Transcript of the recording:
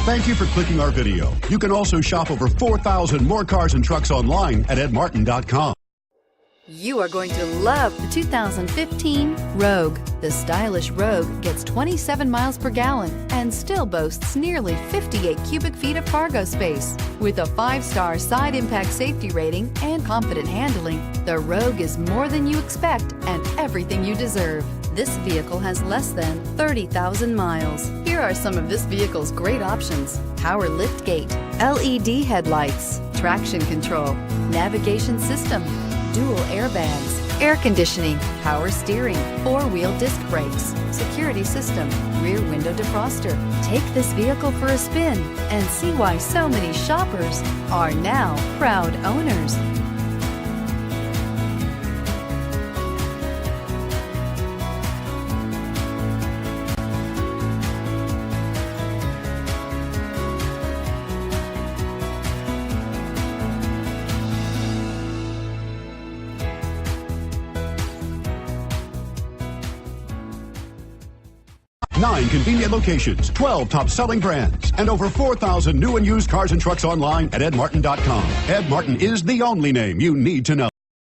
Thank you for clicking our video. You can also shop over 4,000 more cars and trucks online at edmartin.com. You are going to love the 2015 Rogue. The stylish Rogue gets 27 miles per gallon and still boasts nearly 58 cubic feet of cargo space. With a 5-star side impact safety rating and confident handling, the Rogue is more than you expect and everything you deserve. This vehicle has less than 30,000 miles. Here are some of this vehicle's great options: power liftgate, LED headlights, traction control, navigation system, dual airbags, air conditioning, power steering, 4-wheel disc brakes, security system, rear window defroster. Take this vehicle for a spin and see why so many shoppers are now proud owners. Nine convenient locations, 12 top-selling brands, and over 4,000 new and used cars and trucks online at edmartin.com. Ed Martin is the only name you need to know.